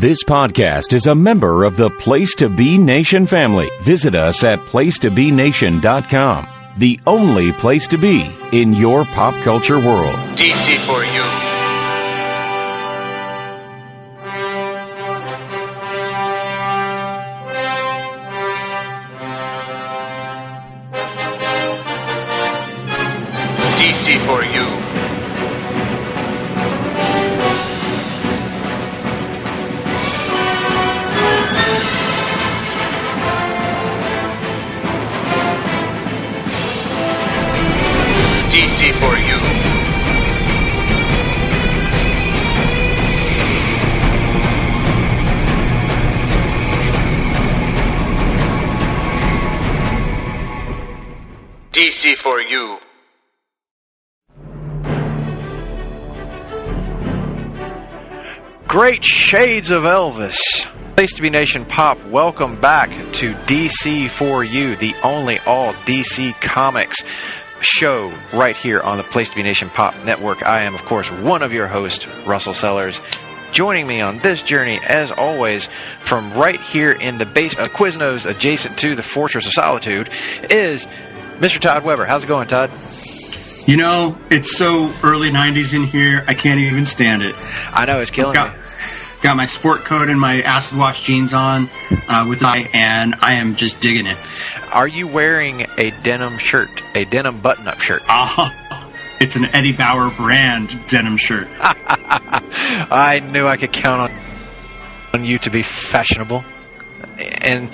This podcast is a member of the Place to Be Nation family. Visit us at placetobenation.com. The only place to be in your pop culture world. DC4U. DC4U. DC4U. DC4U. Great shades of Elvis. Place to Be Nation Pop, welcome back to DC4U, the only all DC Comics show right here on the Place to Be Nation Pop Network. I am, of course, one of your hosts, Russell Sellers. Joining me on this journey, as always, from right here in the base of Quiznos, adjacent to the Fortress of Solitude, is Mr. Todd Weber. How's it going, Todd? You know, it's so early 90s in here, I can't even stand it. I know, it's killing me. Got my sport coat and my acid wash jeans on and I am just digging it. Are you wearing a denim shirt, a denim button-up shirt? It's an Eddie Bauer brand denim shirt. I knew I could count on you to be fashionable. And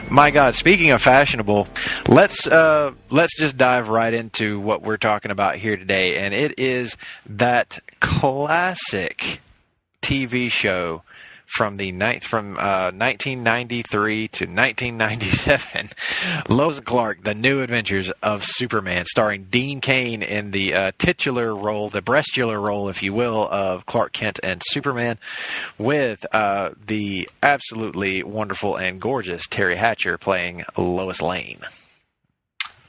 my God, speaking of fashionable, let's just dive right into what we're talking about here today, and it is that classic TV show from 1993 to 1997, Lois Clark, The New Adventures of Superman, starring Dean Cain in the titular role, the breastular role, if you will, of Clark Kent and Superman, with the absolutely wonderful and gorgeous Teri Hatcher playing Lois Lane.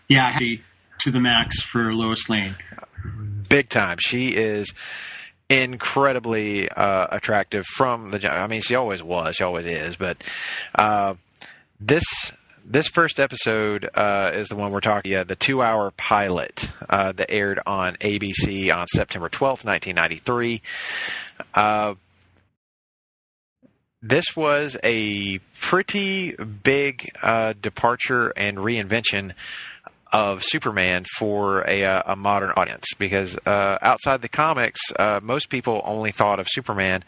Yeah, happy to the max for Lois Lane. Big time. She is incredibly attractive from the. I mean, she always was. She always is. But this first episode is the one we're talking. The 2-hour pilot that aired on ABC on September 12th, 1993. This was a pretty big departure and reinvention of Superman for a modern audience, because outside the comics, most people only thought of Superman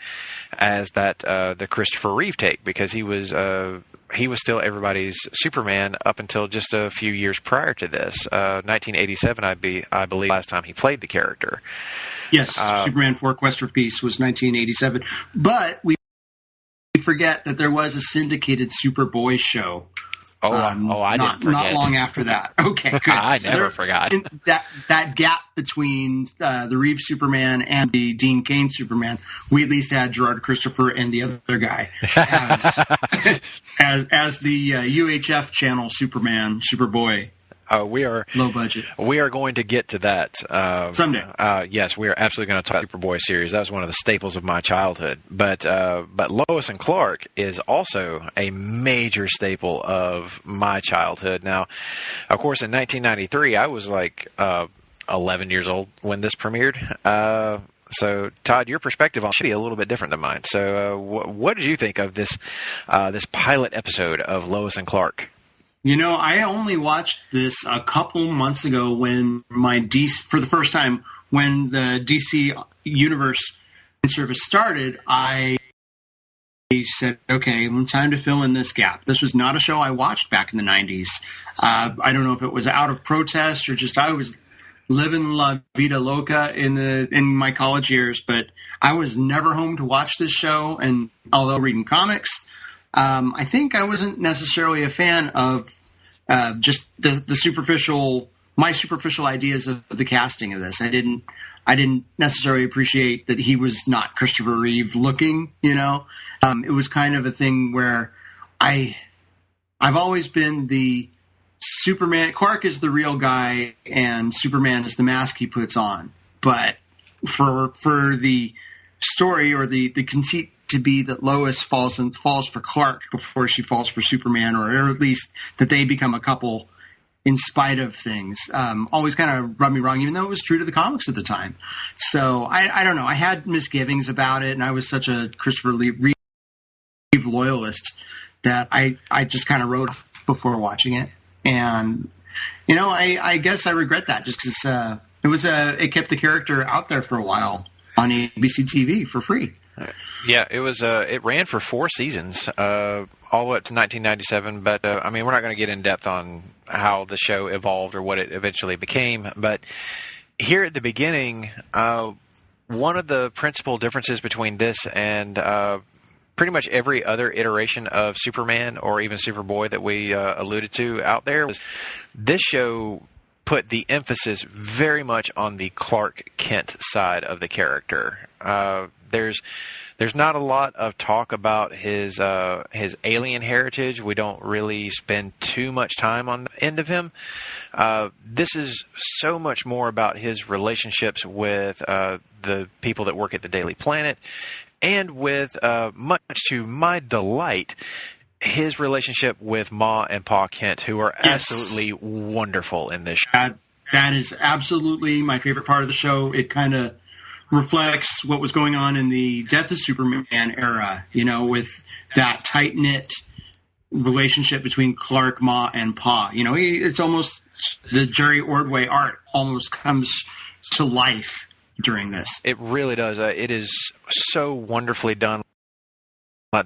as the Christopher Reeve take, because he was still everybody's Superman up until just a few years prior to this. 1987, I believe, last time he played the character. Yes, Superman 4: Quest for Peace was 1987, but we forget that there was a syndicated Superboy show. I didn't forget. Not long after that. Okay, good. I never forgot. That gap between the Reeve Superman and the Dean Cain Superman, we at least had Gerard Christopher and the other guy as the UHF channel Superboy. We are low budget. We are going to get to that someday. Yes, we are absolutely going to talk Superboy series. That was one of the staples of my childhood. But Lois and Clark is also a major staple of my childhood. Now, of course, in 1993, I was like 11 years old when this premiered. So, Todd, your perspective on it should be a little bit different than mine. So, what did you think of this pilot episode of Lois and Clark? You know, I only watched this a couple months ago when for the first time, when the DC Universe service started, I said, okay, time to fill in this gap. This was not a show I watched back in the 90s. I don't know if it was out of protest or just I was living la vida loca in my college years, but I was never home to watch this show. And although reading comics, I think I wasn't necessarily a fan of just the superficial ideas of the casting of this. I didn't necessarily appreciate that he was not Christopher Reeve looking. You know, it was kind of a thing where I've always been the Superman. Clark is the real guy, and Superman is the mask he puts on. But for the story or the conceit to be that Lois falls for Clark before she falls for Superman, or at least that they become a couple in spite of things. Always kind of rubbed me wrong, even though it was true to the comics at the time. So I don't know. I had misgivings about it, and I was such a Christopher Reeve loyalist that I just kind of wrote before watching it. And, I guess I regret that just because it kept the character out there for a while on ABC TV for free. Yeah, it ran for 4 seasons, all the way up to 1997. But we're not going to get in depth on how the show evolved or what it eventually became. But here at the beginning, one of the principal differences between this and pretty much every other iteration of Superman or even Superboy that we alluded to out there was this show put the emphasis very much on the Clark Kent side of the character. There's not a lot of talk about his alien heritage. We don't really spend too much time on the end of him. This is so much more about his relationships with the people that work at the Daily Planet, and with, much to my delight, his relationship with Ma and Pa Kent, who are absolutely wonderful in this show. That is absolutely my favorite part of the show. It kind of reflects what was going on in the Death of Superman era, with that tight-knit relationship between Clark, Ma, and Pa. It's almost the Jerry Ordway art almost comes to life during this. It really does. It is so wonderfully done.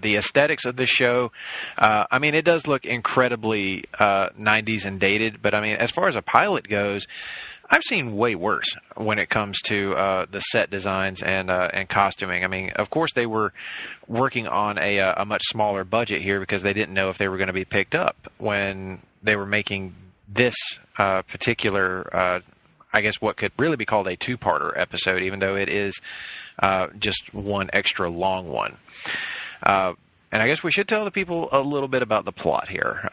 The aesthetics of the show, it does look incredibly 90s and dated, but as far as a pilot goes, I've seen way worse when it comes to the set designs and costuming. Of course, they were working on a much smaller budget here because they didn't know if they were going to be picked up when they were making this particular, I guess what could really be called a 2-parter episode, even though it is just one extra long one. And I guess we should tell the people a little bit about the plot here.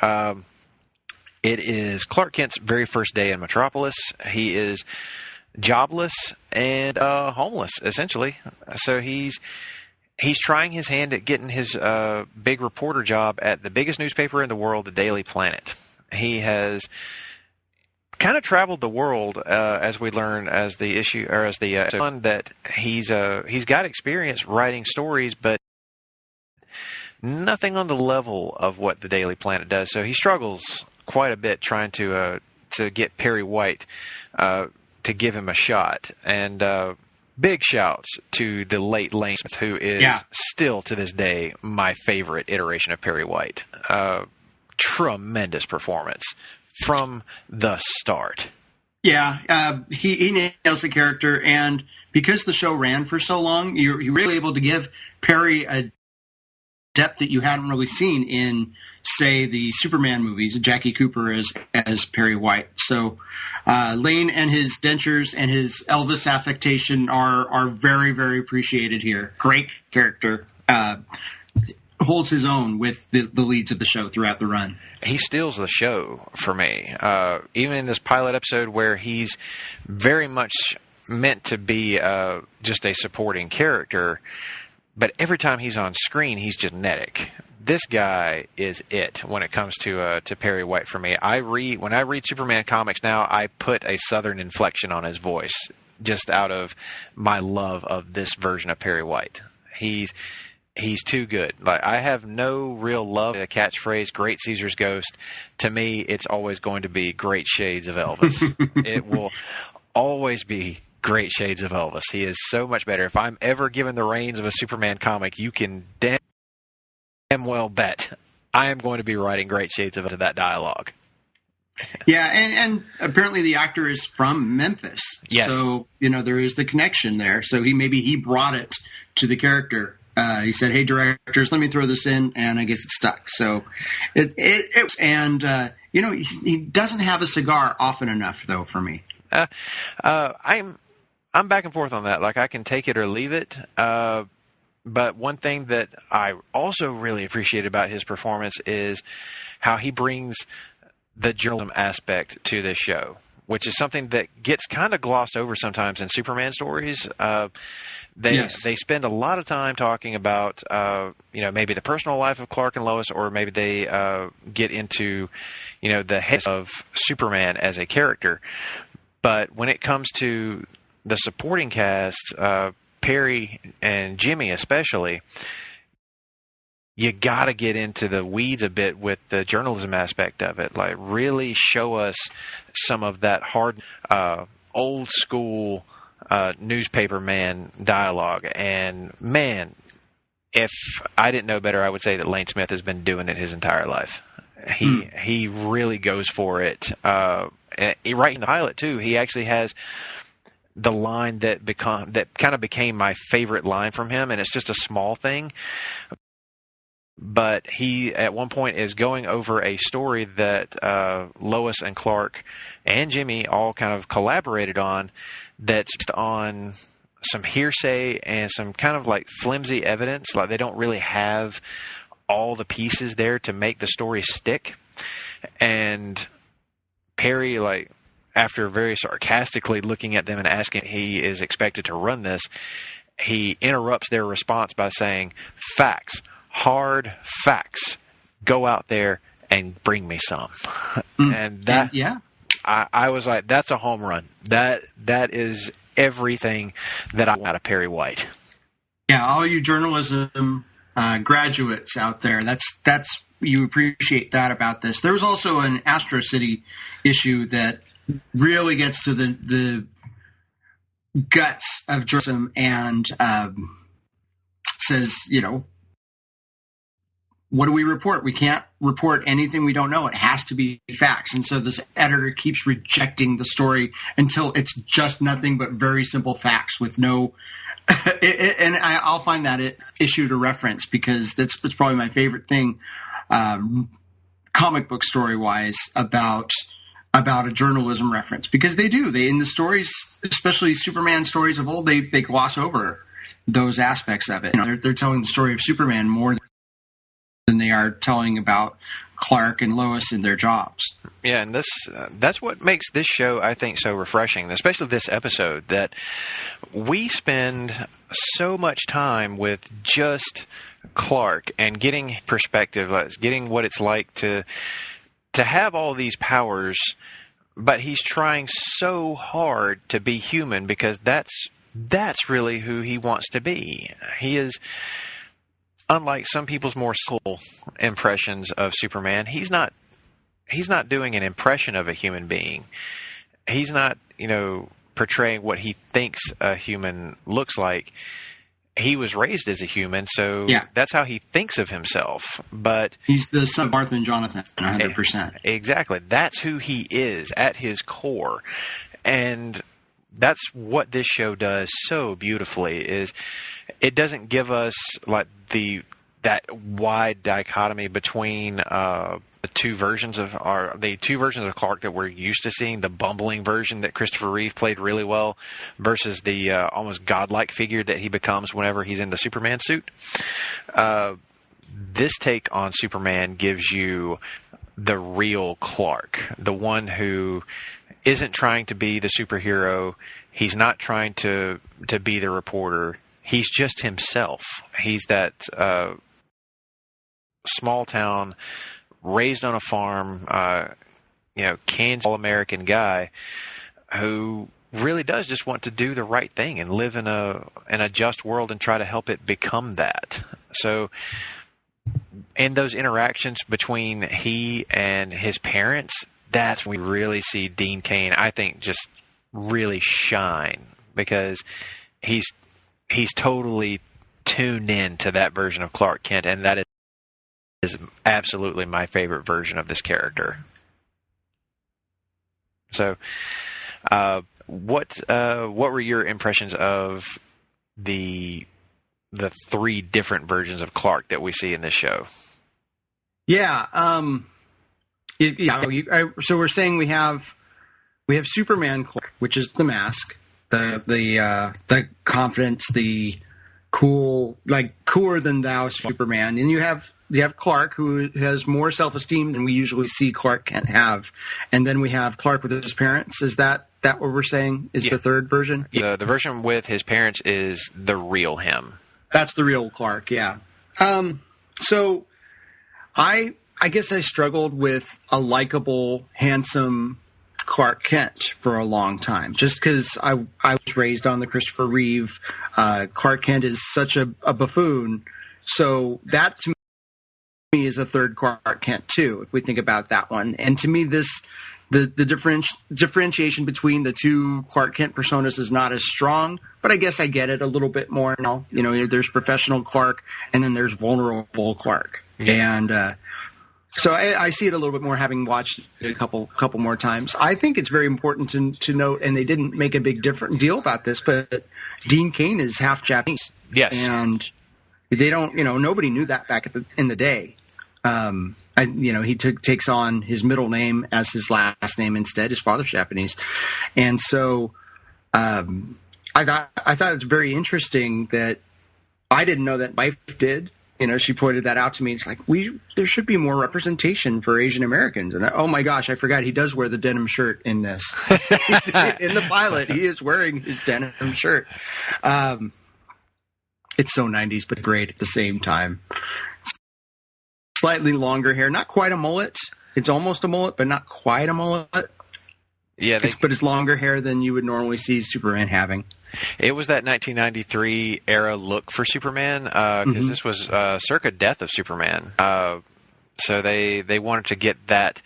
It is Clark Kent's very first day in Metropolis. He is jobless and homeless, essentially. So he's trying his hand at getting his big reporter job at the biggest newspaper in the world, the Daily Planet. He has kind of traveled the world, as we learn as the issue, or as the that he's got experience writing stories, but nothing on the level of what the Daily Planet does. So he struggles quite a bit trying to get Perry White to give him a shot. And big shouts to the late Lane Smith, who is still to this day my favorite iteration of Perry White. Tremendous performance from the start. Yeah, he nails the character, and because the show ran for so long, you're really able to give Perry a depth that you hadn't really seen in, say, the Superman movies, Jackie Cooper as Perry White. So Lane and his dentures and his Elvis affectation are very, very appreciated here. Great character. Holds his own with the leads of the show throughout the run. He steals the show for me. Even in this pilot episode where he's very much meant to be just a supporting character, but every time he's on screen, he's genetic. This guy is it when it comes to Perry White for me. When I read Superman comics now, I put a Southern inflection on his voice just out of my love of this version of Perry White. He's too good. Like, I have no real love for the catchphrase "Great Caesar's Ghost." To me, it's always going to be "Great Shades of Elvis." It will always be Great Shades of Elvis. He is so much better. If I'm ever given the reins of a Superman comic, you can damn well bet I am going to be writing Great Shades of that dialogue. Yeah, and apparently the actor is from Memphis. Yes. So, there is the connection there. So he brought it to the character. He said, "Hey, directors, let me throw this in," and I guess it stuck. So he doesn't have a cigar often enough, though, for me. I'm back and forth on that. Like, I can take it or leave it. But one thing that I also really appreciate about his performance is how he brings the journalism aspect to this show. which is something that gets kind of glossed over sometimes in Superman stories. They spend a lot of time talking about maybe the personal life of Clark and Lois, or maybe they get into the head of Superman as a character. But when it comes to the supporting cast, Perry and Jimmy especially, you got to get into the weeds a bit with the journalism aspect of it. Like, really show us some of that hard, old school newspaper man dialogue. And man, if I didn't know better, I would say that Lane Smith has been doing it his entire life. He really goes for it. Right in the pilot too, he actually has the line that kind of became my favorite line from him, and it's just a small thing. But he, at one point, is going over a story that Lois and Clark and Jimmy all kind of collaborated on, that's on some hearsay and some kind of like flimsy evidence. Like, they don't really have all the pieces there to make the story stick. And Perry, like, after very sarcastically looking at them and asking if he is expected to run this, he interrupts their response by saying, "Facts. Hard facts. Go out there and bring me some." And that, I was like, that's a home run. That is everything that I want out of Perry White. Yeah, all you journalism graduates out there, that's you appreciate that about this. There was also an Astro City issue that really gets to the guts of journalism and says, what do we report? We can't report anything we don't know. It has to be facts. And so this editor keeps rejecting the story until it's just nothing but very simple facts with no. And I'll find that issue to reference, because that's probably my favorite thing, comic book story wise, about a journalism reference, because they in the stories, especially Superman stories of old, they gloss over those aspects of it. They're telling the story of Superman more than they are telling about Clark and Lois and their jobs. Yeah, and that's what makes this show, I think, so refreshing, especially this episode, that we spend so much time with just Clark and getting perspective, getting what it's like to have all these powers, but he's trying so hard to be human, because that's really who he wants to be. He is, unlike some people's more soul impressions of Superman, he's not doing an impression of a human being. He's not, portraying what he thinks a human looks like. He was raised as a human, so that's how he thinks of himself. But he's the son of Martha and Jonathan, 100%. Exactly. That's who he is at his core. And that's what this show does so beautifully, is it doesn't give us like that wide dichotomy between the two versions of Clark that we're used to seeing, the bumbling version that Christopher Reeve played really well, versus the almost godlike figure that he becomes whenever he's in the Superman suit. This take on Superman gives you the real Clark, the one who isn't trying to be the superhero. He's not trying to be the reporter. He's just himself. He's that small town, raised on a farm, Cain's all-American guy who really does just want to do the right thing and live in a just world and try to help it become that. So, in those interactions between he and his parents, that's when we really see Dean Cain, I think, just really shine, because he's totally tuned in to that version of Clark Kent, and that is absolutely my favorite version of this character. So, what were your impressions of the three different versions of Clark that we see in this show? Yeah. So we're saying we have Superman Clark, which is the mask, the confidence, the cool, like cooler than thou Superman, and you have Clark, who has more self-esteem than we usually see Clark Kent have, and then we have Clark with his parents. Is that what we're saying is the third version? The version with his parents is the real him. That's the real Clark, yeah. So I guess I struggled with a likable, handsome Clark Kent for a long time, just because I was raised on the Christopher Reeve. Clark Kent is such a buffoon, so that to me is a third Clark Kent too, if we think about that one. And to me, the differentiation between the two Clark Kent personas is not as strong, but I guess I get it a little bit more now. You know, there's professional Clark, and then there's vulnerable Clark, and so I see it a little bit more having watched it a couple more times. I think it's very important to note, and they didn't make a big deal about this, but Dean Cain is half Japanese. Yes, and they don't, nobody knew that back in the day. He takes on his middle name as his last name instead. His father's Japanese, and so I thought it's very interesting that I didn't know that my wife did. She pointed that out to me. It's like there should be more representation for Asian Americans. And oh my gosh, I forgot he does wear the denim shirt in this. In the pilot, he is wearing his denim shirt. It's so 90s, but great at the same time. Slightly longer hair, not quite a mullet. It's almost a mullet, but not quite a mullet. Yeah, but it's longer hair than you would normally see Superman having. It was that 1993 era look for Superman because this was circa Death of Superman. So they wanted to get that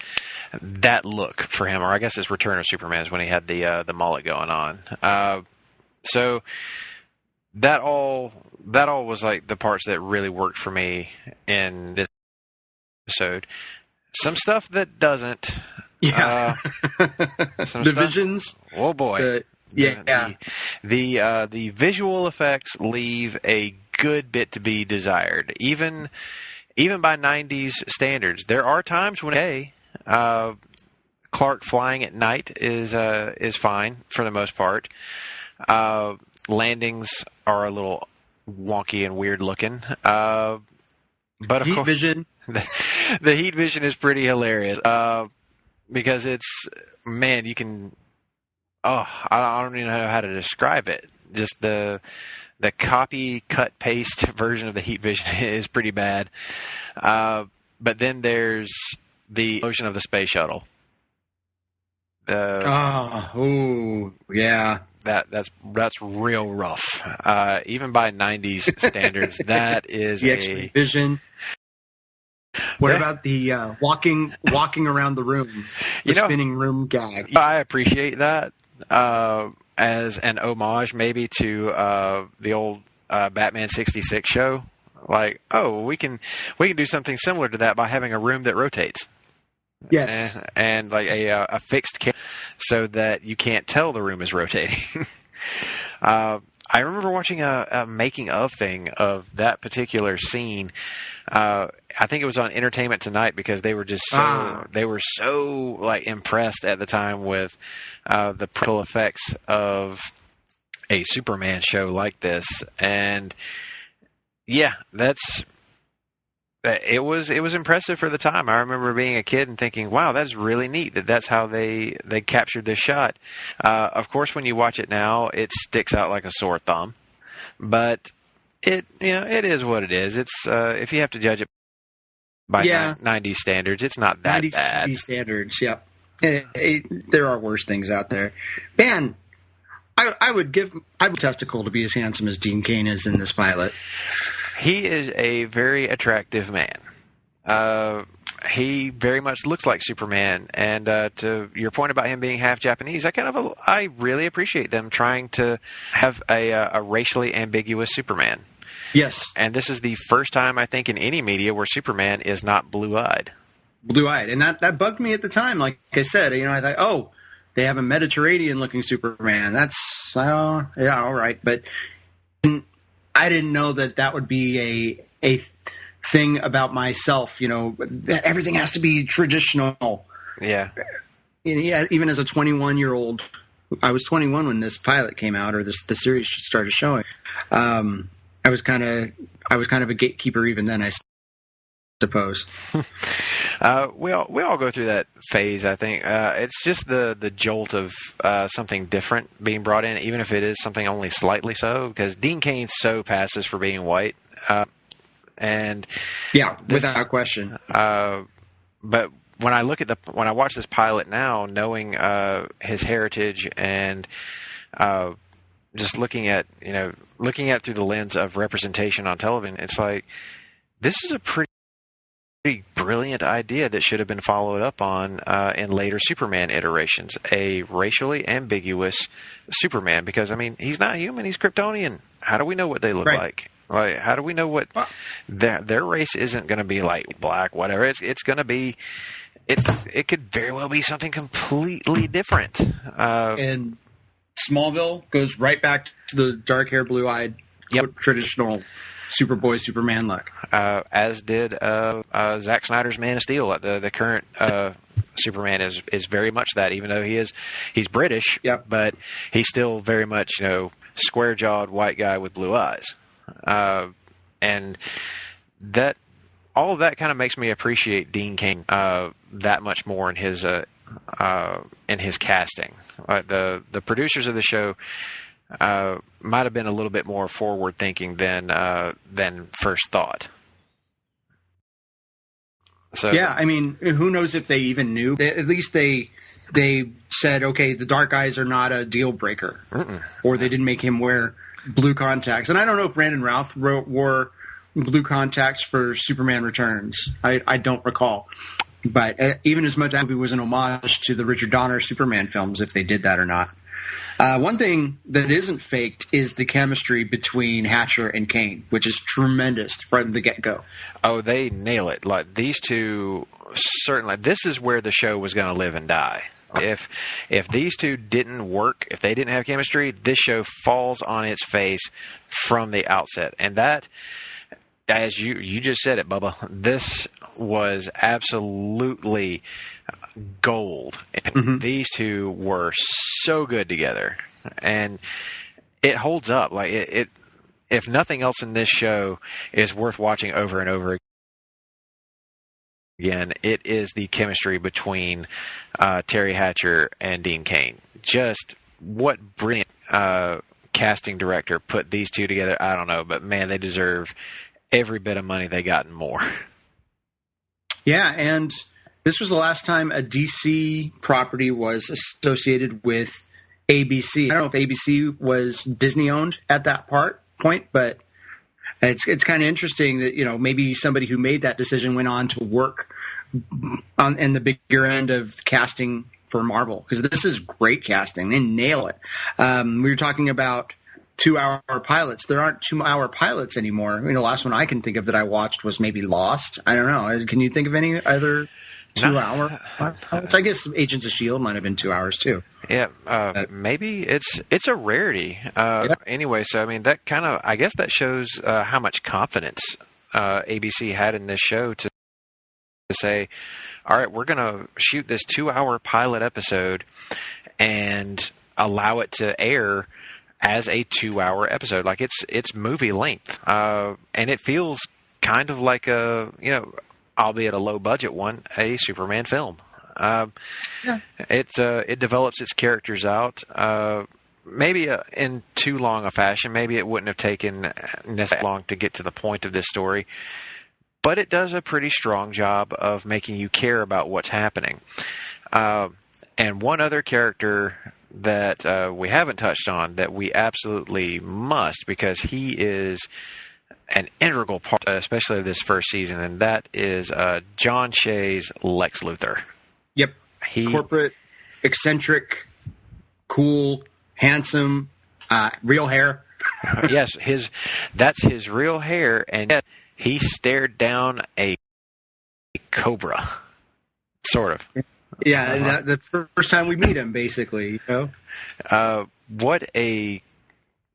look for him, or I guess his Return of Superman is when he had the mullet going on. So that all was like the parts that really worked for me in this episode. Some stuff that doesn't. Yeah. Divisions. Oh boy. The visual effects leave a good bit to be desired, even by 90s standards. There are times when Clark flying at night is fine for the most part. Landings are a little wonky and weird looking. But of heat course, vision. The heat vision is pretty hilarious because it's, man, you can. Oh, I don't even know how to describe it. Just the copy, cut, paste version of the heat vision is pretty bad. But then there's the explosion of the space shuttle. Yeah. That's real rough. Even by 90s standards, that is the X-ray vision. What about the walking around the room, the spinning room gag? I appreciate that. As an homage maybe to the old Batman 66 show. Like, we can do something similar to that by having a room that rotates. Yes. And like a fixed camera so that you can't tell the room is rotating. I remember watching a making of thing of that particular scene. I think it was on Entertainment Tonight because they were just so like impressed at the time with the practical effects of a Superman show like this, and it was impressive for the time. I remember being a kid and thinking, "Wow, that's really neat that's how they captured this shot." Of course, when you watch it now, it sticks out like a sore thumb, but it is what it is. It's if you have to judge it by 90s standards, it's not that 90s bad. 90s standards, yeah. There are worse things out there. Man, I would testicle to be as handsome as Dean Cain is in this pilot. He is a very attractive man. He very much looks like Superman, and to your point about him being half Japanese, I really appreciate them trying to have a racially ambiguous Superman. Yes. And this is the first time, I think, in any media where Superman is not blue-eyed. Blue-eyed. And that bugged me at the time. Like I said, I thought, they have a Mediterranean-looking Superman. That's, all right. But I didn't know that would be a thing about myself, that everything has to be traditional. Yeah. Even as a 21-year-old, I was 21 when this pilot came out, or the series started showing. I was kind of a gatekeeper even then. I suppose. We all go through that phase. I think it's just the jolt of something different being brought in, even if it is something only slightly so. Because Dean Cain so passes for being white, and without question. But when I watch this pilot now, knowing his heritage and just looking at through the lens of representation on television, it's like this is a pretty brilliant idea that should have been followed up on in later Superman iterations. A racially ambiguous Superman, because I mean he's not human; he's Kryptonian. How do we know what they look like? Like, how do we know what their race isn't going to be like? Black, whatever. It's going to be. It could very well be something completely different. And Smallville goes right back to the dark hair, blue eyed, traditional Superboy, Superman look. As did Zack Snyder's Man of Steel. The current Superman is very much that, even though he's British, but he's still very much square jawed white guy with blue eyes. And that all of that kind of makes me appreciate Dean Cain that much more in his casting. The producers of the show might have been a little bit more forward thinking than first thought. So I mean, who knows if they even knew? At least they said, okay, the dark eyes are not a deal breaker, or they didn't make him wear blue contacts. And I don't know if Brandon Routh wore blue contacts for Superman Returns. I don't recall. But even as much as it was an homage to the Richard Donner Superman films, if they did that or not. One thing that isn't faked is the chemistry between Hatcher and Cain, which is tremendous from the get-go. Oh, they nail it. Like, these two, certainly, this is where the show was going to live and die. If these two didn't work, if they didn't have chemistry, this show falls on its face from the outset. And that, as you just said it, Bubba, this was absolutely gold. These two were so good together, and it holds up. Like it if nothing else in this show is worth watching over and over again, it is the chemistry between Teri Hatcher and Dean Cain. Just what brilliant casting director put these two together. I don't know, but man, they deserve every bit of money they got and more. Yeah, and this was the last time a DC property was associated with ABC. I don't know if ABC was Disney owned at that point, but it's kind of interesting that maybe somebody who made that decision went on to work in the bigger end of casting for Marvel, because this is great casting. They nail it. We were talking about 2-hour pilots. There aren't 2-hour pilots anymore. I mean, the last one I can think of that I watched was maybe Lost. I don't know. Can you think of any other 2-hour pilots? I guess Agents of S.H.I.E.L.D. might have been 2 hours too. Yeah, maybe it's a rarity. Anyway, so I mean, that kind of, I guess that shows how much confidence ABC had in this show to say, all right, we're going to shoot this 2-hour pilot episode and allow it to air as a 2-hour episode. Like it's movie length. And it feels kind of like albeit a low budget one, a Superman film. It develops its characters out, maybe in too long a fashion. Maybe it wouldn't have taken this long to get to the point of this story, but it does a pretty strong job of making you care about what's happening. And one other character that we haven't touched on that we absolutely must, because he is an integral part, especially of this first season, and that is John Shea's Lex Luthor. Yep. Corporate, eccentric, cool, handsome, real hair. Yes, that's his real hair, and yet he stared down a cobra, sort of. Yeah, that's the first time we meet him, basically. You said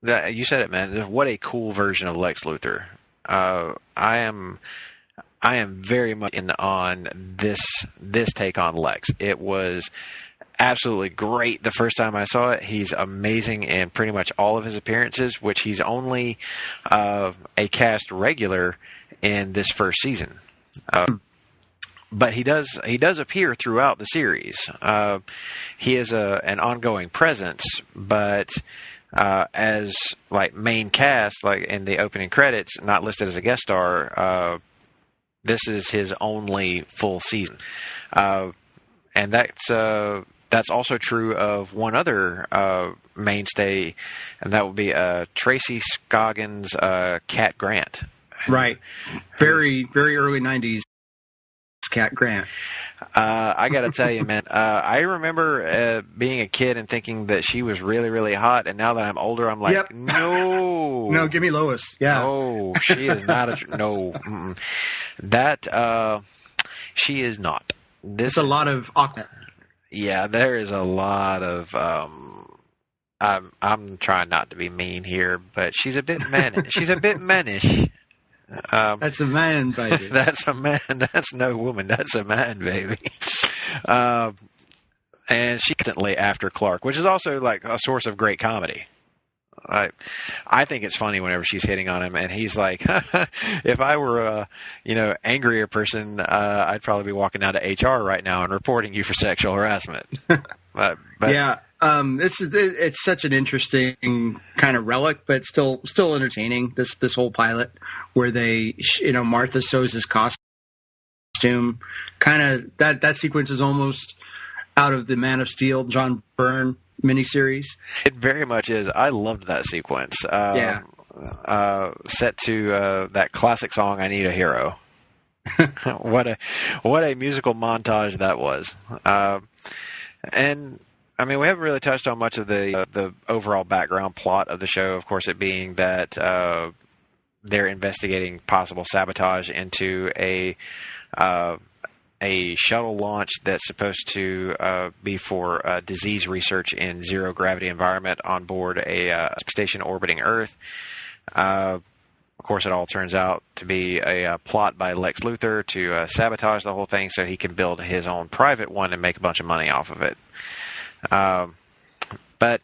it, man. What a cool version of Lex Luthor. I am very much on this take on Lex. It was absolutely great the first time I saw it. He's amazing in pretty much all of his appearances, which he's only a cast regular in this first season. But he does appear throughout the series. He is an ongoing presence, but as like main cast, like in the opening credits, not listed as a guest star. This is his only full season, and that's also true of one other mainstay, and that would be Tracy Scoggins' Cat Grant. Right, very very early '90s. Cat Grant. I got to tell you, man, I remember being a kid and thinking that she was really, really hot, and now that I'm older, I'm like, Yep. no. No, give me Lois. Yeah. No, she is not no. Mm-mm. That, she is not. It's a lot of awkward. Yeah, there is a lot of, I'm trying not to be mean here, but she's a bit mannish. She's a bit mannish. That's a man, baby. That's a man. That's no woman. That's a man, baby. And she's constantly after Clark, which is also like a source of great comedy. I think it's funny whenever she's hitting on him, and he's like, "If I were a angrier person, I'd probably be walking down to HR right now and reporting you for sexual harassment." But yeah. It's such an interesting kind of relic, but still entertaining. This whole pilot where they, Martha sews his costume, kind of that sequence is almost out of the Man of Steel, John Byrne miniseries. It very much is. I loved that sequence. Yeah. Set to that classic song, "I Need a Hero." What a musical montage that was. And I mean, we haven't really touched on much of the overall background plot of the show. Of course, it being that they're investigating possible sabotage into a shuttle launch that's supposed to be for disease research in zero gravity environment on board a station orbiting Earth. Of course, it all turns out to be a plot by Lex Luthor to sabotage the whole thing so he can build his own private one and make a bunch of money off of it. But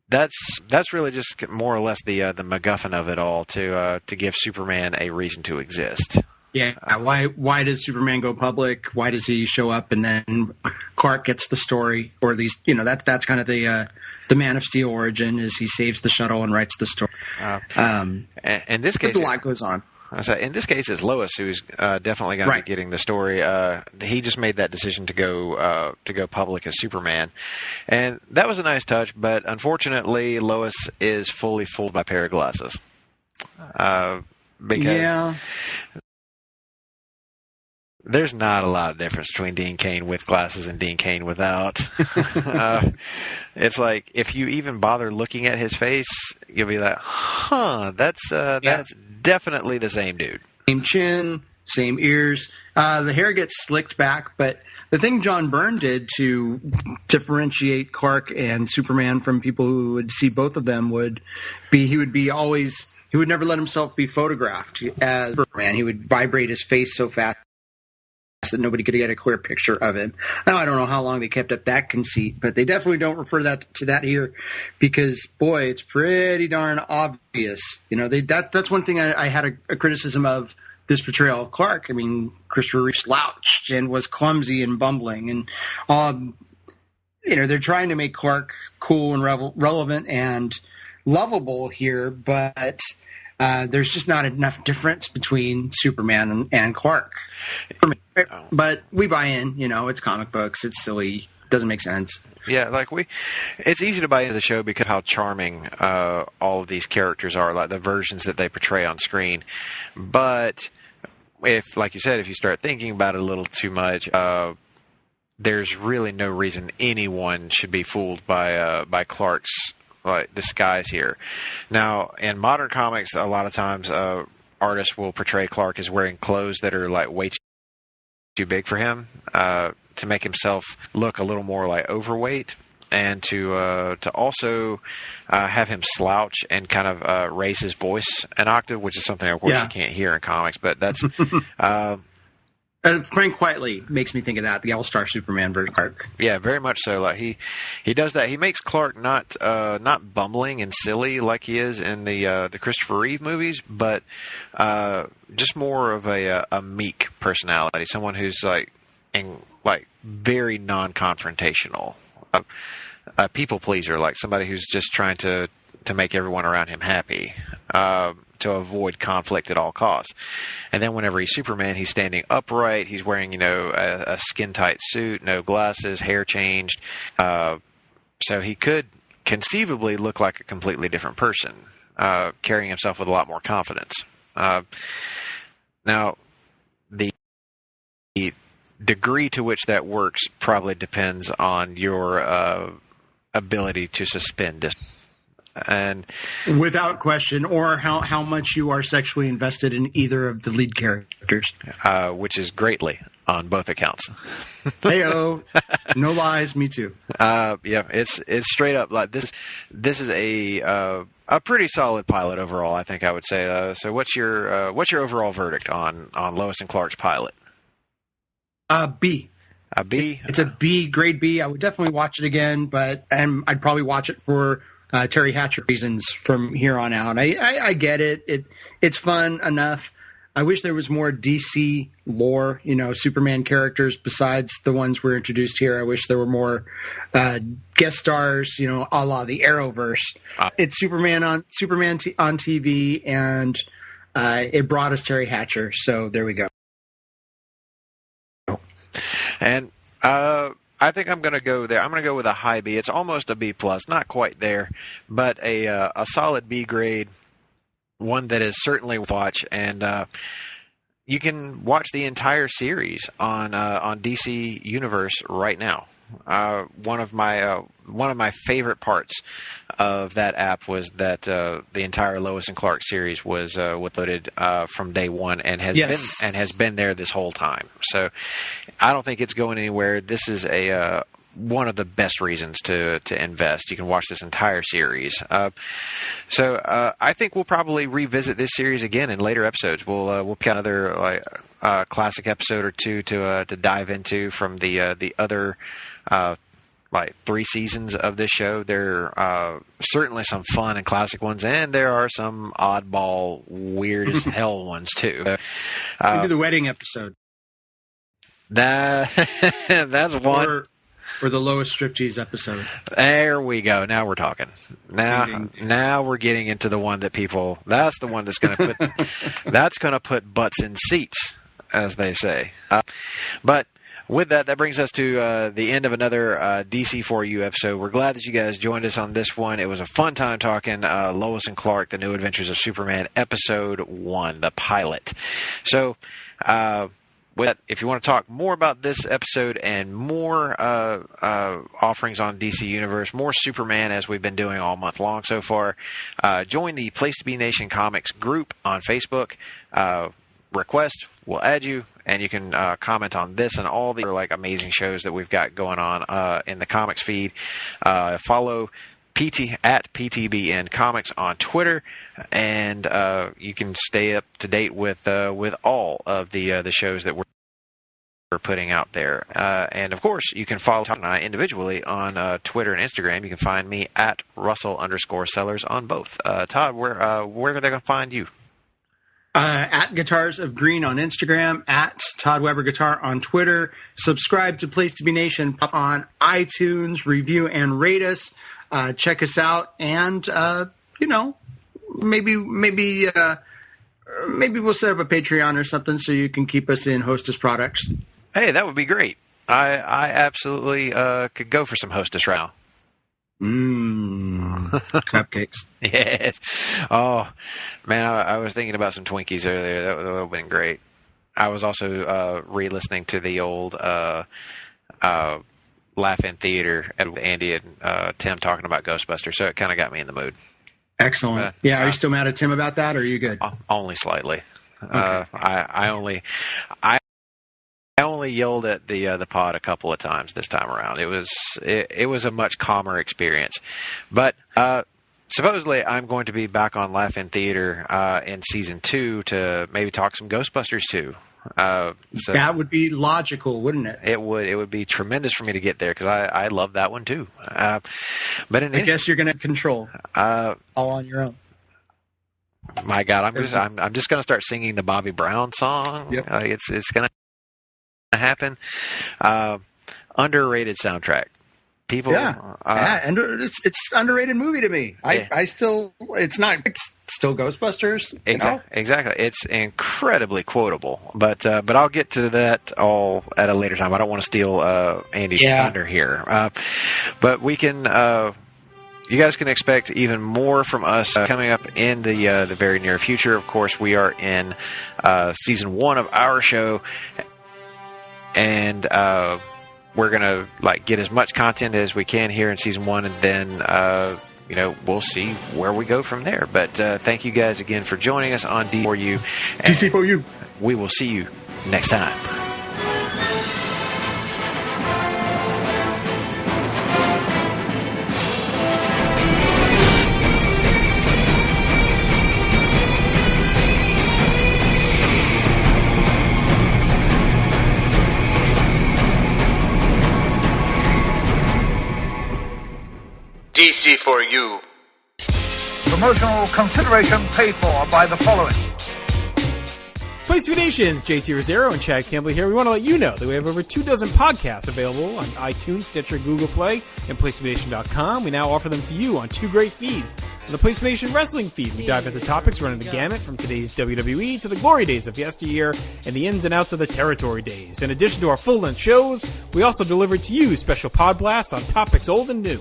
that's really just more or less the MacGuffin of it all to give Superman a reason to exist. Yeah. Why does Superman go public? Why does he show up and then Clark gets the story, or at least that's kind of the Man of Steel origin, is he saves the shuttle and writes the story. In this case, a lot goes on. So in this case, it's Lois who's definitely going to be getting the story. He just made that decision to go public as Superman, and that was a nice touch. But unfortunately, Lois is fully fooled by a pair of glasses. Because there's not a lot of difference between Dean Cain with glasses and Dean Cain without. It's like if you even bother looking at his face, you'll be like, that's definitely the same dude. Same chin, same ears. The hair gets slicked back, but the thing John Byrne did to differentiate Clark and Superman from people who would see both of them would be he would never let himself be photographed as Superman. He would vibrate his face so fast that nobody could get a clear picture of him. Now, I don't know how long they kept up that conceit, but they definitely don't refer to that here because, boy, it's pretty darn obvious. That's one thing I had a criticism of this portrayal of Clark. I mean, Christopher Reeve slouched and was clumsy and bumbling, and they're trying to make Clark cool and relevant and lovable here, but there's just not enough difference between Superman and Clark. But we buy in, it's comic books, it's silly, doesn't make sense. Yeah, it's easy to buy into the show because of how charming all of these characters are, like the versions that they portray on screen. But if, like you said, if you start thinking about it a little too much, there's really no reason anyone should be fooled by Clark's disguise here. Now, in modern comics, a lot of times artists will portray Clark as wearing clothes that are way too big for him to make himself look a little more overweight, and to also have him slouch and kind of raise his voice an octave, which is something, of course, you can't hear in comics. But that's Frank Quitely makes me think of that, the All-Star Superman version of Clark. Yeah, very much so. Like he does that. He makes Clark not bumbling and silly like he is in the Christopher Reeve movies, but just more of a meek personality. Someone who's like very non-confrontational, a people pleaser, like somebody who's just trying to make everyone around him happy. To avoid conflict at all costs. And then whenever he's Superman, he's standing upright. He's wearing, a skin-tight suit, no glasses, hair changed. So he could conceivably look like a completely different person, carrying himself with a lot more confidence. Now, the degree to which that works probably depends on your ability to suspend disbelief. And without question, or how much you are sexually invested in either of the lead characters, which is greatly on both accounts. Heyo, no lies, me too. Yeah, it's straight up like this. This is a pretty solid pilot overall, I think I would say. So what's your overall verdict on Lois and Clark's pilot? B. A B. It's a B, grade B. I would definitely watch it again, but I'd probably watch it for Teri Hatcher reasons from here on out. I get it. It's fun enough. I wish there was more DC lore, Superman characters besides the ones we're introduced here. I wish there were more guest stars, a la the Arrowverse. It's Superman on TV, and it brought us Teri Hatcher. So there we go. And I think I'm going to go there. I'm going to go with a high B. It's almost a B plus, not quite there, but a solid B grade, one that is certainly worth watch. And you can watch the entire series on DC Universe right now. One of my favorite parts of that app was that the entire Lois and Clark series was loaded from day one and has been there this whole time. So I don't think it's going anywhere. This is one of the best reasons to invest. You can watch this entire series. So I think we'll probably revisit this series again in later episodes. We'll pick another classic episode or two to dive into from the other 3 seasons of this show. There are certainly some fun and classic ones, and there are some oddball, weird as hell ones too. Maybe the wedding episode. That's one. Or the Lois Striptease episode. There we go. Now we're talking. Now we're getting into the one that people. That's the one that's going to put butts in seats, as they say. But with that brings us to the end of another DC4U episode. We're glad that you guys joined us on this one. It was a fun time talking Lois and Clark, The New Adventures of Superman, Episode 1, the pilot. So, with that, if you want to talk more about this episode and more offerings on DC Universe, more Superman as we've been doing all month long so far, join the Place to Be Nation Comics group on Facebook. Request, we'll add you, and you can comment on this and all the amazing shows that we've got going on in the comics feed. Follow at PTBN Comics on Twitter, and you can stay up to date with all of the shows that we're putting out there. And of course, you can follow Todd and I individually on Twitter and Instagram. You can find me at Russell_Sellers on both. Todd, where are they going to find you? At Guitars of Green on Instagram, at Todd Weber Guitar on Twitter. Subscribe to Place to Be Nation on iTunes, review and rate us. Check us out, and maybe we'll set up a Patreon or something so you can keep us in Hostess products. Hey, that would be great. I absolutely could go for some Hostess right now. Cupcakes. Yes. Oh, man, I was thinking about some Twinkies earlier. That would have been great. I was also re-listening to the old Laugh-In Theater and Andy and Tim talking about Ghostbusters, so it kind of got me in the mood. Excellent. Are you still mad at Tim about that, or are you good? Only slightly. Okay. I only yelled at the pod a couple of times this time around. It was a much calmer experience, but supposedly I'm going to be back on Laugh-In Theater in season 2 to maybe talk some Ghostbusters too. So that would be logical, wouldn't it? it would be tremendous for me to get there because I love that one too. But I guess you're going to control all on your own. My God, I'm just going to start singing the Bobby Brown song. Yep. It's going to happen. Underrated soundtrack. People, and it's underrated movie to me. I still, it's still Ghostbusters. Exactly. It's incredibly quotable, but I'll get to that all at a later time. I don't want to steal Andy's thunder here. But we can. You guys can expect even more from us coming up in the very near future. Of course, we are in season 1 of our show, and we're gonna get as much content as we can here in season 1, and then we'll see where we go from there. But thank you guys again for joining us on DC4U. DC4U. We will see you next time. DC4U. Promotional consideration paid for by the following. Place to Be Nations, JT Rosero and Chad Campbell here. We want to let you know that we have over 24 podcasts available on iTunes, Stitcher, Google Play, and PlaceToBeNation.com. We now offer them to you on 2 great feeds. On the Place to Be Nation Wrestling feed, we dive into topics running the gamut from today's WWE to the glory days of yesteryear and the ins and outs of the territory days. In addition to our full-length shows, we also deliver to you special pod blasts on topics old and new.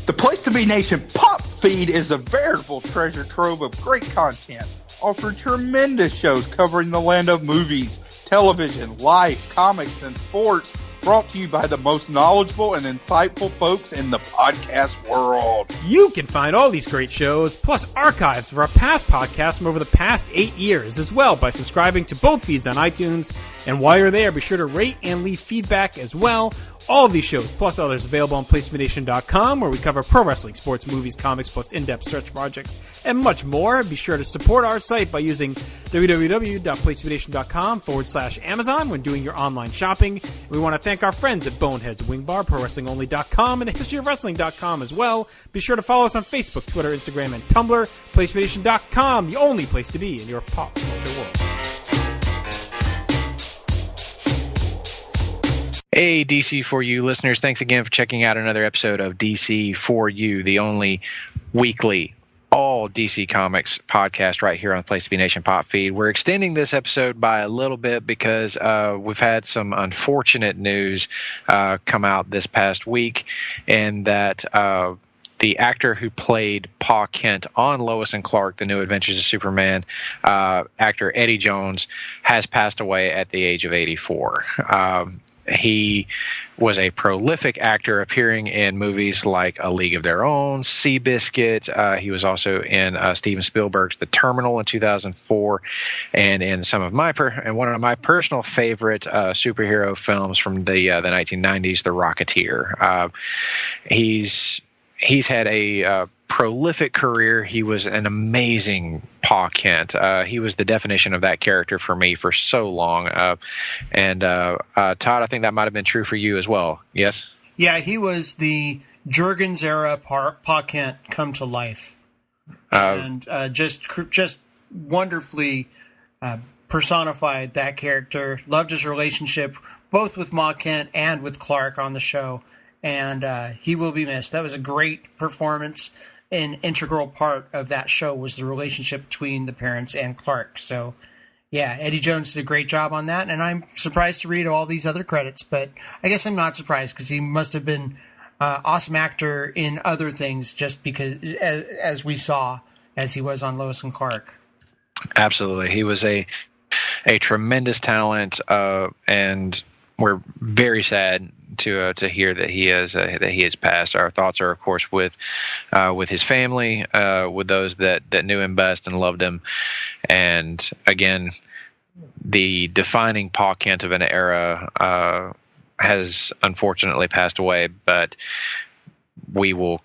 The Place to Be Nation Pop feed is a veritable treasure trove of great content, offering tremendous shows covering the land of movies, television, life, comics, and sports, brought to you by the most knowledgeable and insightful folks in the podcast world. You can find all these great shows, plus archives of our past podcasts from over the past 8 years as well by subscribing to both feeds on iTunes. And while you're there, be sure to rate and leave feedback as well. All of these shows, plus others, available on PlaceToBeNation.com, where we cover pro wrestling, sports, movies, comics, plus in-depth search projects, and much more. Be sure to support our site by using www.PlaceToBeNation.com/Amazon when doing your online shopping. We want to thank our friends at Boneheads Wing Bar, ProWrestlingOnly.com, and TheHistoryOfWrestling.com as well. Be sure to follow us on Facebook, Twitter, Instagram, and Tumblr. PlaceToBeNation.com, the only place to be in your pop culture world. Hey, DC4U listeners, thanks again for checking out another episode of DC4U, the only weekly all DC Comics podcast right here on the Place to Be Nation Pop feed. We're extending this episode by a little bit because we've had some unfortunate news come out this past week, and that the actor who played Pa Kent on Lois and Clark, The New Adventures of Superman, actor Eddie Jones, has passed away at the age of 84. He was a prolific actor, appearing in movies like A League of Their Own, Seabiscuit. He was also in Steven Spielberg's The Terminal in 2004, and in some of one of my personal favorite superhero films from the 1990s, The Rocketeer. He's had a prolific career. He was an amazing Pa Kent. He was the definition of that character for me for so long. And Todd, I think that might have been true for you as well. Yes? Yeah, he was the Jurgens era Pa Kent come to life. And just wonderfully personified that character. Loved his relationship both with Ma Kent and with Clark on the show. And he will be missed. That was a great performance. An integral part of that show was the relationship between the parents and Clark. So, yeah, Eddie Jones did a great job on that, and I'm surprised to read all these other credits, but I guess I'm not surprised because he must have been an awesome actor in other things, just because, as we saw, as he was on Lois and Clark. Absolutely. He was a tremendous talent, and we're very sad to hear that he has passed. Our thoughts are, of course, with his family, with those that knew him best and loved him. And again, the defining Pa Kent of an era has unfortunately passed away, but we will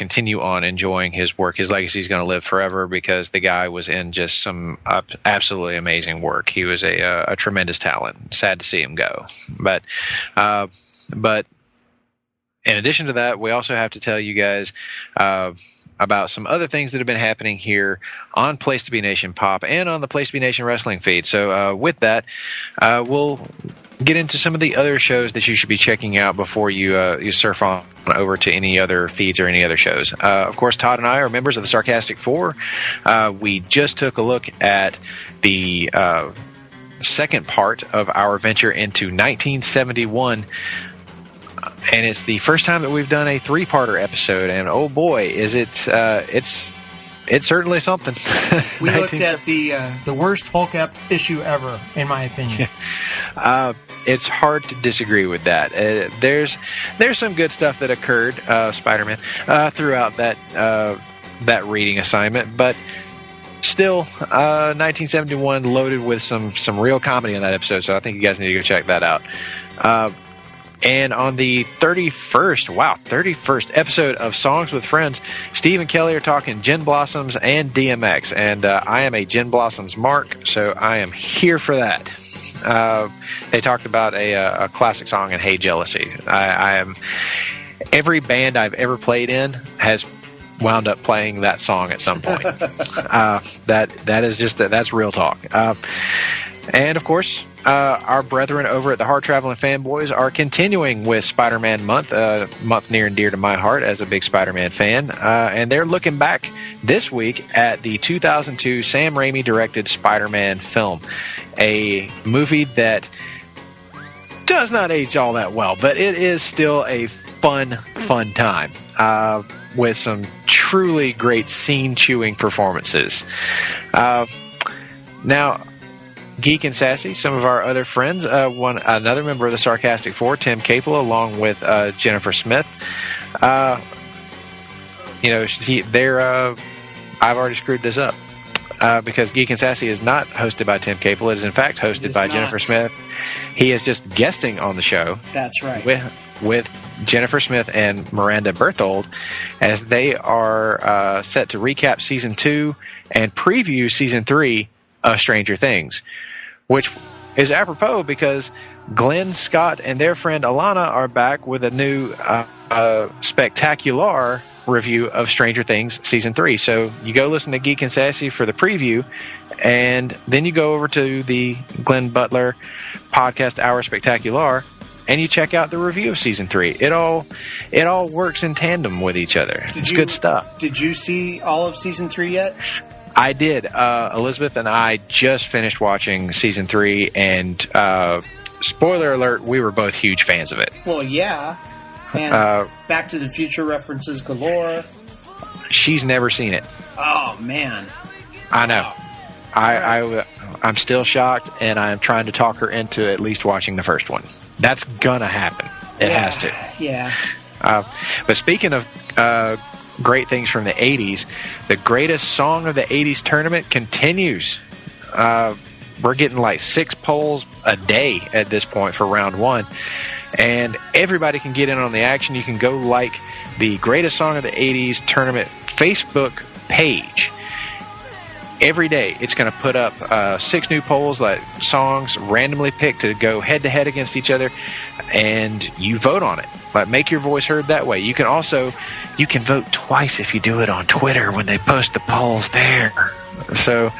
continue on enjoying his work. His legacy is going to live forever because the guy was in just some absolutely amazing work. He was a tremendous talent. Sad to see him go. But in addition to that, we also have to tell you guys about some other things that have been happening here on Place to Be Nation Pop and on the Place to Be Nation Wrestling feed. So with that, we'll get into some of the other shows that you should be checking out before you surf on over to any other feeds or any other shows. Of course, Todd and I are members of the Sarcastic Four. We just took a look at the second part of our venture into 1971. And it's the first time that we've done a 3-parter episode, and oh boy, is it's certainly something. We looked at the worst Hulk issue ever, in my opinion. It's hard to disagree with that. There's some good stuff that occurred, Spider-Man, throughout that reading assignment, but still, 1971 loaded with some real comedy in that episode. So I think you guys need to go check that out. And on the 31st episode of Songs with Friends, Steve and Kelly are talking Gin Blossoms and DMX. And I am a Gin Blossoms mark, so I am here for that. They talked about a classic song in Hey Jealousy. I am every band I've ever played in has wound up playing that song at some point. That's real talk. And of course, our brethren over at the Hard Traveling Fanboys are continuing with Spider-Man month, month near and dear to my heart as a big Spider-Man fan. And they're looking back this week at the 2002 Sam Raimi directed Spider-Man film, a movie that does not age all that well, but it is still a fun time with some truly great scene-chewing performances. Now, Geek and Sassy, some of our other friends, another member of the Sarcastic Four, Tim Capel, along with Jennifer Smith. I've already screwed this up because Geek and Sassy is not hosted by Tim Capel. It is in fact hosted by Jennifer Smith. He is just guesting on the show. That's right. With Jennifer Smith and Miranda Berthold, as they are set to recap season 2 and preview season 3 of Stranger Things, which is apropos because Glenn, Scott, and their friend Alana are back with a new spectacular review of Stranger Things Season 3. So you go listen to Geek and Sassy for the preview, and then you go over to the Glenn Butler Podcast Hour Spectacular, and you check out the review of Season 3. It all works in tandem with each other. It's good stuff. Did you see all of Season 3 yet? I did. Elizabeth and I just finished watching Season 3, and spoiler alert, we were both huge fans of it. Well, yeah. And Back to the Future references galore. She's never seen it. Oh, man. I know. I'm still shocked, and I'm trying to talk her into at least watching the first one. That's gonna happen. It has to. Yeah. But speaking of great things from the 80s, the greatest song of the 80s tournament continues. We're getting like 6 polls a day at this point for round 1, and everybody can get in on the action. You can go like the greatest song of the 80s tournament Facebook page. Every day it's going to put up 6 new polls, like songs randomly picked to go head to head against each other, and you vote on it. Like, make your voice heard that way. You can vote twice if you do it on Twitter when they post the polls there. So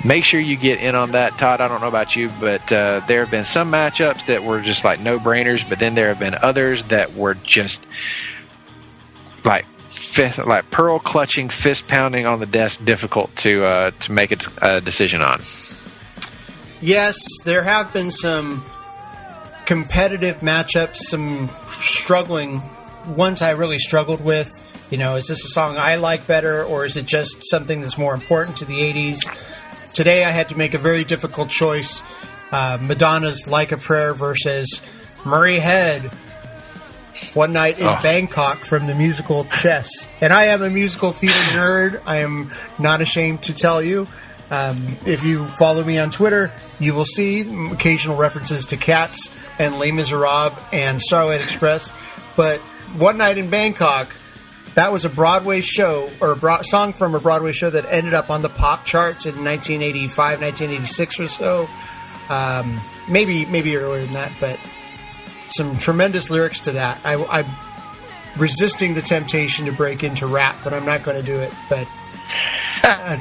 make sure you get in on that. Todd, I don't know about you, but there have been some matchups that were just like no-brainers, but then there have been others that were just like pearl clutching, fist pounding on the desk, difficult to make a decision on. Yes, there have been some competitive matchups, some struggling ones I really struggled with. Is this a song I like better, or is it just something that's more important to the 80s? Today I had to make a very difficult choice. Madonna's Like a Prayer versus Murray Head, One Night in Bangkok from the musical Chess. And I am a musical theater nerd. I am not ashamed to tell you. If you follow me on Twitter, you will see occasional references to Cats and Les Miserables and Starlight Express. But One Night in Bangkok That was a Broadway show, or a song from a Broadway show that ended up on the pop charts in 1985, 1986 or so. Maybe earlier than that, but some tremendous lyrics to that. I'm resisting the temptation to break into rap, but I'm not going to do it. But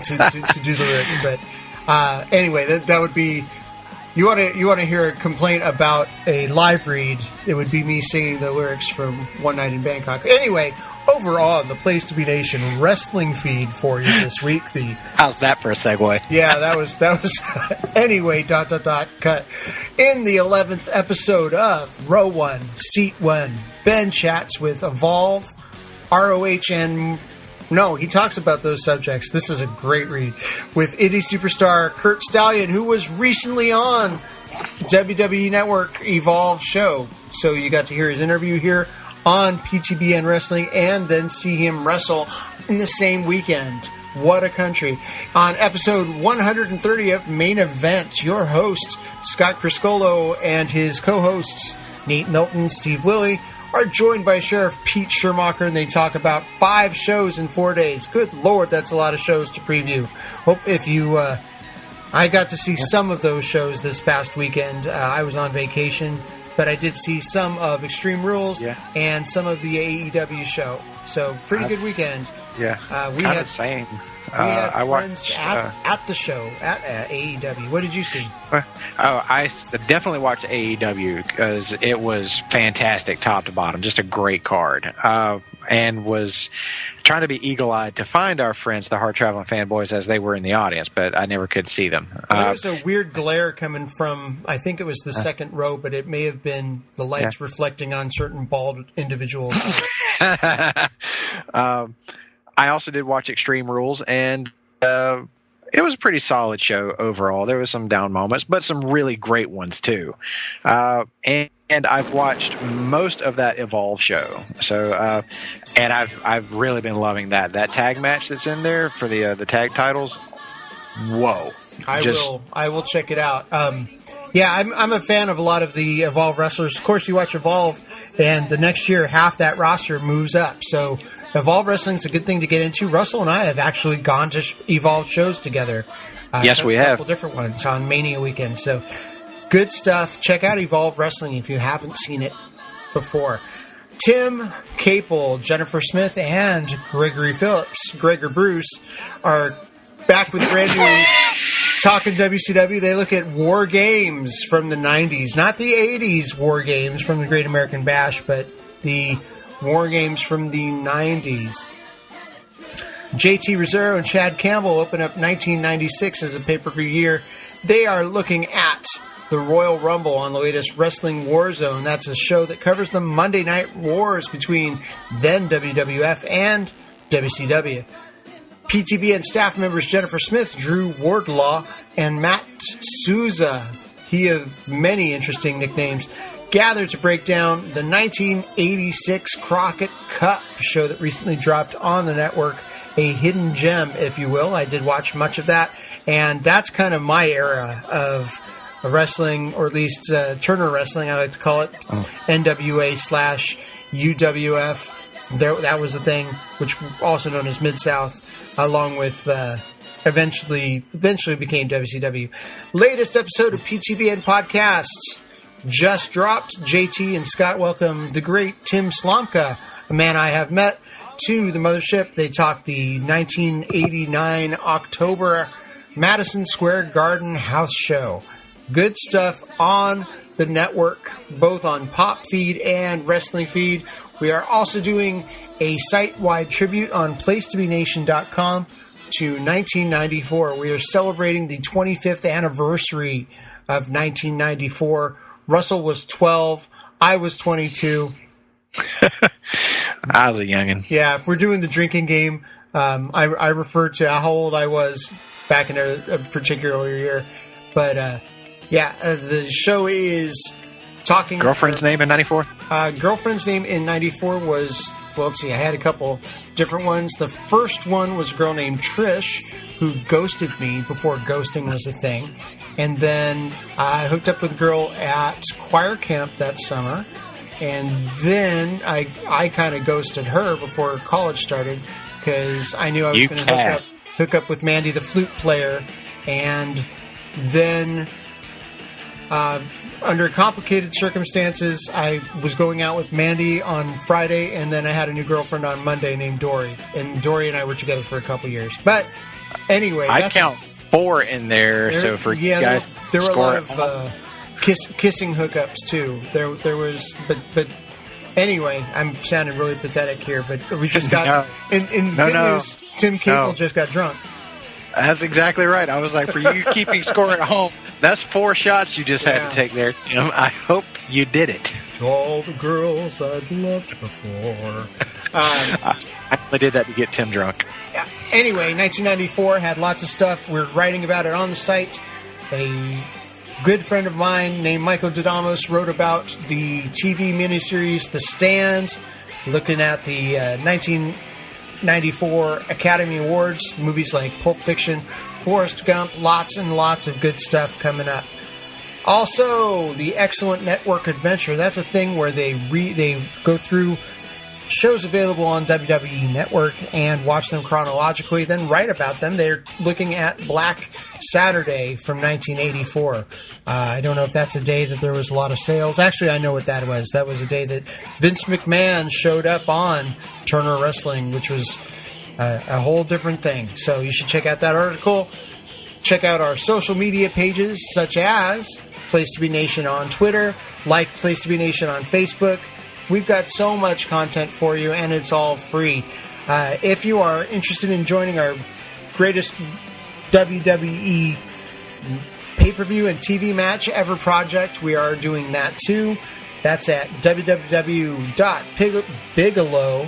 to do the lyrics. But anyway, that would be. You want to hear a complaint about a live read? It would be me singing the lyrics from One Night in Bangkok. Anyway, overall, the Place to Be Nation wrestling feed for you this week. How's that for a segue? Yeah, that was anyway. ... Cut in the 11th episode of Row 1, Seat 1. Ben chats with Evolve, ROH, and no, he talks about those subjects. This is a great read with indie superstar Kurt Stallion, who was recently on WWE Network Evolve show. So you got to hear his interview here on PTBN Wrestling and then see him wrestle in the same weekend. What a country. On episode 130 of Main Event, your host, Scott Criscolo, and his co-hosts, Nate Milton, Steve Willie, are joined by Sheriff Pete Schermacher, and they talk about 5 shows in 4 days. Good Lord, that's a lot of shows to preview. Hope if you... I got to see some of those shows this past weekend. I was on vacation, but I did see some of Extreme Rules and some of the AEW show. So, pretty good weekend. Yeah, we had same. I watched at the show at AEW. What did you see? I definitely watched AEW because it was fantastic, top to bottom. Just a great card, and was trying to be eagle-eyed to find our friends, the Hard Traveling Fanboys, as they were in the audience, but I never could see them. There was a weird glare coming from, I think it was the second row, but it may have been the lights reflecting on certain bald individuals. I also did watch Extreme Rules, and it was a pretty solid show overall. There was some down moments, but some really great ones too. And I've watched most of that Evolve show. So, and I've really been loving that tag match that's in there for the tag titles. Whoa! I will check it out. Yeah, I'm a fan of a lot of the Evolve wrestlers. Of course, you watch Evolve, and the next year half that roster moves up. So Evolve Wrestling is a good thing to get into. Russell and I have actually gone to Evolve shows together. Yes, we have. A couple different ones on Mania weekend. So good stuff. Check out Evolve Wrestling if you haven't seen it before. Tim Capel, Jennifer Smith, and Gregory Bruce are back with brand new talking WCW. They look at War Games from the 90s. Not the 80s War Games from the Great American Bash, but the War Games from the 90s. JT Rosero and Chad Campbell open up 1996 as a pay-per-view year. They are looking at the Royal Rumble on the latest Wrestling War Zone. That's a show that covers the Monday Night Wars between then WWF and WCW. PTBN staff members Jennifer Smith, Drew Wardlaw, and Matt Souza, he of many interesting nicknames, gathered to break down the 1986 Crockett Cup show that recently dropped on the network. A hidden gem, if you will. I did watch much of that, and that's kind of my era of wrestling, or at least Turner Wrestling, I like to call it, NWA / UWF. That was the thing, which also known as Mid-South, along with eventually became WCW. Latest episode of PTBN Podcasts just dropped. JT and Scott welcome the great Tim Slomka, a man I have met, to the mothership. They talk the 1989 October Madison Square Garden house show. Good stuff on the network, both on Pop Feed and Wrestling Feed. We are also doing a site-wide tribute on PlaceToBeNation.com to 1994. We are celebrating the 25th anniversary of 1994. Russell was 12. I was 22. I was a youngin'. Yeah, if we're doing the drinking game, I refer to how old I was back in a particular year. But, the show is talking... Girlfriend's name in 94? Girlfriend's name in 94 was... Well, let's see, I had a couple different ones. The first one was a girl named Trish, who ghosted me before ghosting was a thing. And then I hooked up with a girl at choir camp that summer. And then I kind of ghosted her before college started because I knew I was going to hook up with Mandy, the flute player. And then, under complicated circumstances, I was going out with Mandy on Friday, and then I had a new girlfriend on Monday named Dory. And Dory and I were together for a couple years. But anyway, I count 4 in there. So for you guys, there were a lot of kissing hookups too. There was, but anyway, I'm sounding really pathetic here. But we just got in good news. Tim Cable just got drunk. That's exactly right. I was like, for you keeping score at home, that's 4 shots you just had to take there, Tim. I hope you did it. To all the girls I'd loved before. I only did that to get Tim drunk. Anyway, 1994 had lots of stuff. We're writing about it on the site. A good friend of mine named Michael Didamos wrote about the TV miniseries The Stand, looking at the 1994 Academy Awards, movies like Pulp Fiction, Forrest Gump, lots and lots of good stuff coming up. Also, the Excellent Network Adventure. That's a thing where they go through shows available on WWE Network and watch them chronologically, then write about them. They're looking at Black Saturday from 1984. I don't know if that's a day that there was a lot of sales. Actually, I know what that was. That was a day that Vince McMahon showed up on Turner Wrestling, which was a whole different thing. So you should check out that article. Check out our social media pages, such as Place to Be Nation on Twitter, like Place to Be Nation on Facebook. We've got so much content for you, and it's all free. If you are interested in joining our greatest WWE pay-per-view and TV match ever project, we are doing that too. That's at www.bigelow,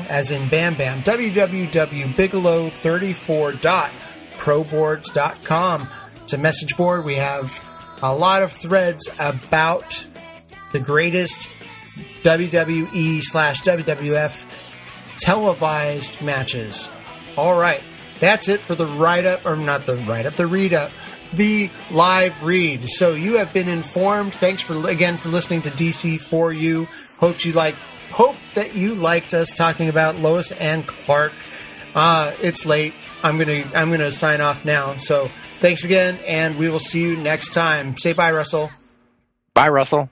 as in Bam Bam, www.bigelow34.proboards.com. It's a message board. We have a lot of threads about the greatest WWE/WWF televised matches. All right, that's it for the write-up, or not the write-up, the read-up, the live read. So you have been informed. Thanks for listening to DC4U. Hope that you liked us talking about Lois and Clark. It's late. I'm gonna sign off now. So thanks again, and we will see you next time. Say bye, Russell. Bye, Russell.